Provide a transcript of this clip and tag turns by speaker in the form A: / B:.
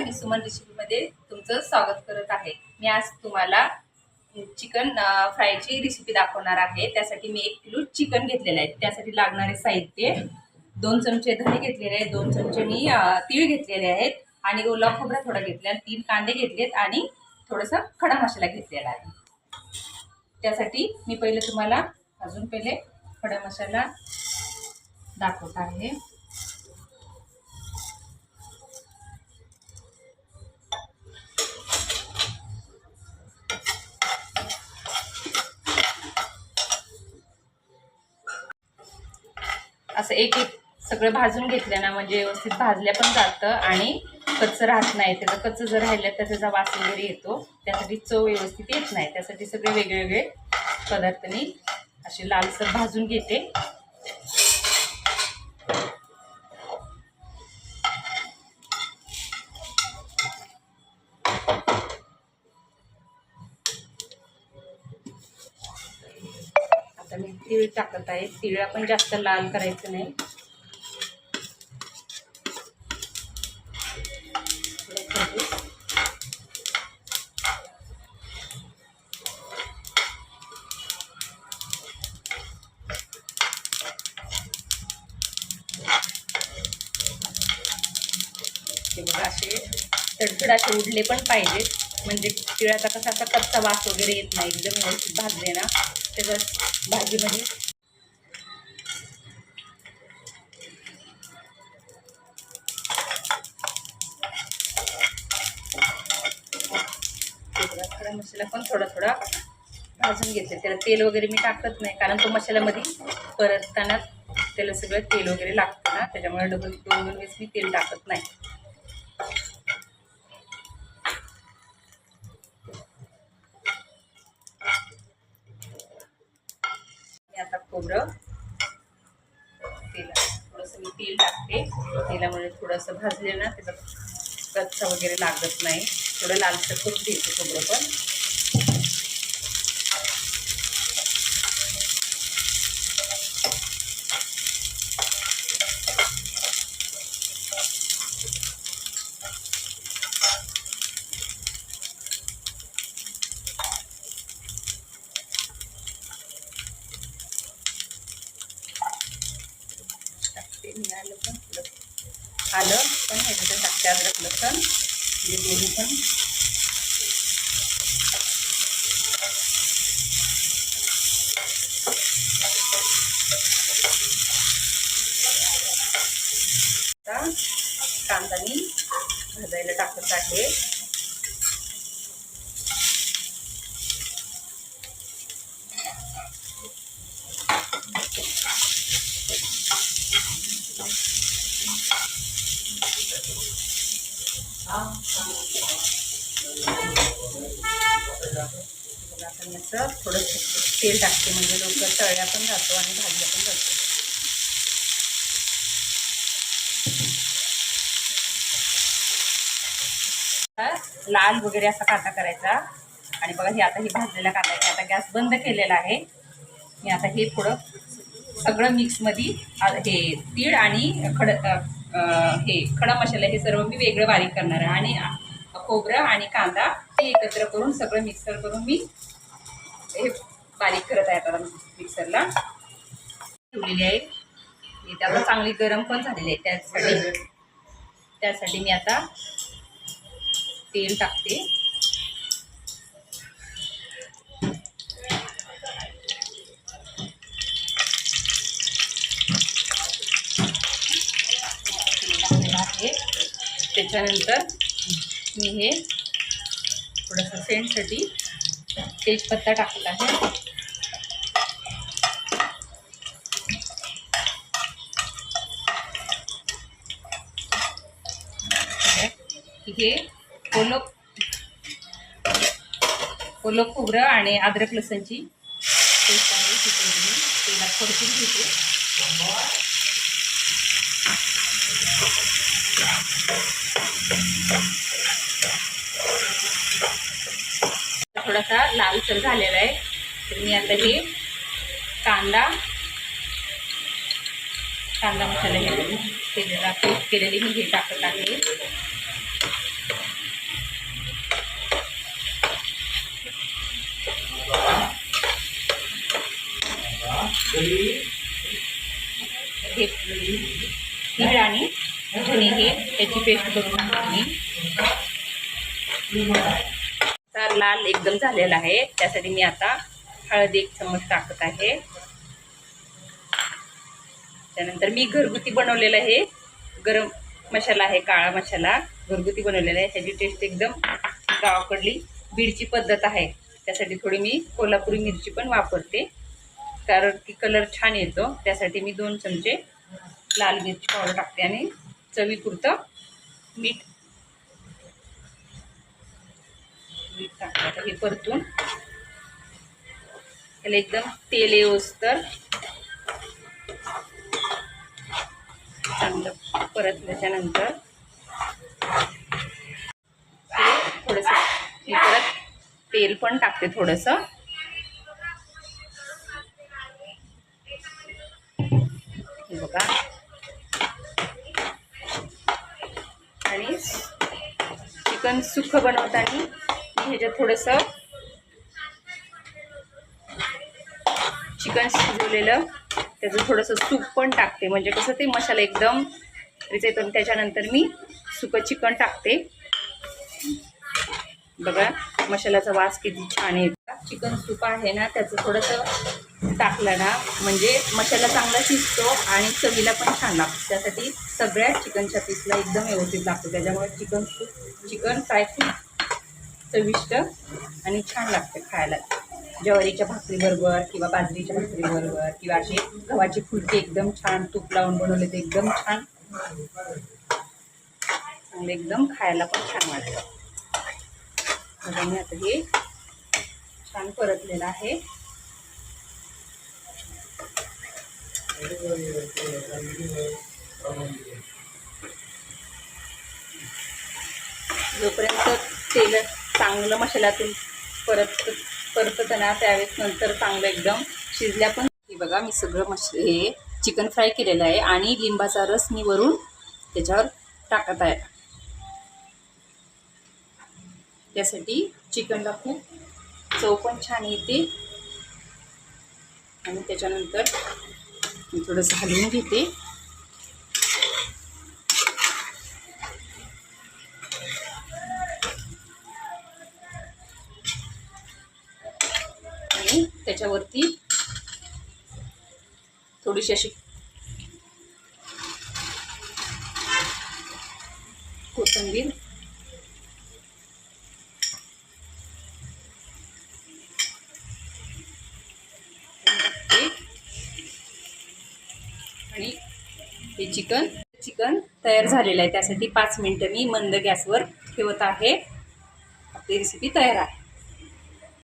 A: मी सुमन रेसिपीमध्ये तुमचं स्वागत करत आहे। मी आज तुम्हाला चिकन फ्रायची रेसिपी दाखवणार आहे। त्यासाठी मी 1 किलो चिकन घेतलेलं आहे। त्यासाठी लागणारे साहित्य 2 चमचे धने घेतलेले आहेत, 2 चमचे मी तीळ घेतलेले आहेत आणि ओला खोबरा थोडा घेतला, 3 कांदे घेतलेत आणि थोडासा खडा मसाला घेतलेला आहे। त्यासाठी मी तुम्हाला पहिले खडा मसाला दाखवत आहे। असं एक सगळं भाजून घेतलं ना म्हणजे व्यवस्थित भाजल्या पण जातं आणि कच्चं राहत नाही। त्याचं कच्चं जर राहिलं तर त्याचा वास वगैरे येतो, त्यासाठी चव व्यवस्थित येत नाही। त्यासाठी सगळे वेगवेगळे पदार्थ मी असे लालसर भाजून घेते। आता मी तीळ टाकत आहे। तीळ आपण जास्त लाल करायचं नाही, ते बघा असे तडतड असे उडले पण पाहिजे, म्हणजे तिळाचा कसा असा कच्चा वास वगैरे येत नाही। एकदम व्यवस्थित भाजले ना त्याचा भाजीमध्ये खडा मसाला पण थोडा थोडा भाजून घेतले। त्याला तेल वगैरे मी टाकत नाही, कारण तो मसाल्यामध्ये परतताना त्याला सगळं तेल वगैरे लागतं ना, त्याच्यामुळे दोन वेळेस मी तेल टाकत नाही। आता खोबरं थोडंसं मी तेल टाकते। तेलामुळे थोडंसं भाजले ना त्याचा कच्चा वगैरे लागत नाही। थोडं लालसर करून घ्यायचं खोबरं पण। आलं पण थोडं आलं पण ह्याच्यात टाकते, अद्रक लसूण हे दोन्ही पण कांदा मी भाजायला टाकत आहे। थोडंसं तेल टाकते म्हणजे लवकर तळल्या पण जातो आणि भाजल्या पण जातो। लाल वगैरे असा कांदा करायचा आणि बघा हे आता हे भाजलेला कांदा आहे। आता गॅस बंद केलेला आहे। मी आता हे थोडं सगळं मिक्समध्ये हे तीळ आणि हे खडा मसाला हे सर्व मी वेगळं बारीक करणार आहे आणि खोबरं आणि कांदा हे एकत्र करून सगळं मिक्सर करून मी हे बारीक करत आहे। आता मिक्सरला ठेवलेली आहे। हे त्याला चांगली गरम पण झालेली आहे। त्यासाठी मी आता तेल टाकते। त्याच्यानंतर मी हे थोडंसं सेंटसाठी तेजपत्ता टाकला आहे। हे ओलं खोबरं आणि अद्रक लसूणची पेस्ट आहे, ती तेलात परतून घेते। थोडासा लालसर झालेला आहे, तर मी आता हे कांदा मसाला केलेली मी हे टाकत आहे। हे तीळ आणि धणे हे त्याची पेस्ट करून टाकते मी. तर लाल एकदम झालेला आहे, त्यासाठी मी आता हळद 1 चम्मच टाकत आहे. त्यानंतर मी घरगुती बनवलेला आहे गरम मसाला आहे, काळा मसाला घरगुती बनवलेला आहे. ह्याची टेस्ट एकदम गावाकडली बीडची पद्धत आहे, त्यासाठी थोडी मी कोल्हापुरी मिरची पण वापरते, कारण की कलर छान येतो. त्यासाठी मी 2 चमचे लाल मिरची पावडर टाकते आणि चवीपुरतं मीठ टाकते. आता हे परतून त्याला एकदम तेल येऊस्तर चांगलं परतल्याच्यानंतर थोडंसं मी परत तेल पण टाकते थोडंसं. हे बघा, आणि चिकन सुक्कं बनवताना मी ह्याच्यात थोडंसं चिकन शिजवलेलं त्याचं थोडंसं सूप पण टाकते, म्हणजे कसं ते मसाला एकदम येतो. त्याच्यानंतर मी सुकं चिकन टाकते. बघा मसाल्याचा वास किती छान येतो. चिकन सूप आहे ना, त्याचं थोडंसं टाकलं ना म्हणजे मसाला चांगला शिजतो आणि चवीला पण छान लागतो. त्यासाठी सगळ्या चिकनच्या पीसला एकदम व्यवस्थित लागतो. त्याच्यामुळे चिकन फ्राय खूप चविष्ट आणि छान लागते खायला. ज्वारीच्या भाकरीबरोबर किंवा बाजरीच्या भाकरीबरोबर किंवा असे गव्हाचे फुलके एकदम छान तूप लावून बनवले ते एकदम छान चांगले एकदम खायला पण छान वाटतं. बघा मी आता हे छान परतलेलं आहे. जोपर्यंत तेल चांगलं मसाल्यातून परततं ना, त्यावेळेस नंतर चांगलं एकदम शिजल्या पण. हे बघा मी सगळं हे चिकन फ्राय केलेलं आहे आणि लिंबाचा रस मी वरून त्याच्यावर टाकत आहे. त्यासाठी चिकनला खूप चव पण छान येते. आणि त्याच्यानंतर मी थोडंसं हलवून घेते. आणि त्याच्यावरती थोडीशी अशी कोथिंबीर आणि हे चिकन तयार झालेलं आहे. त्यासाठी 5 मिनिटं मी मंद गॅसवर ठेवत आहे. आपली रेसिपी तयार आहे.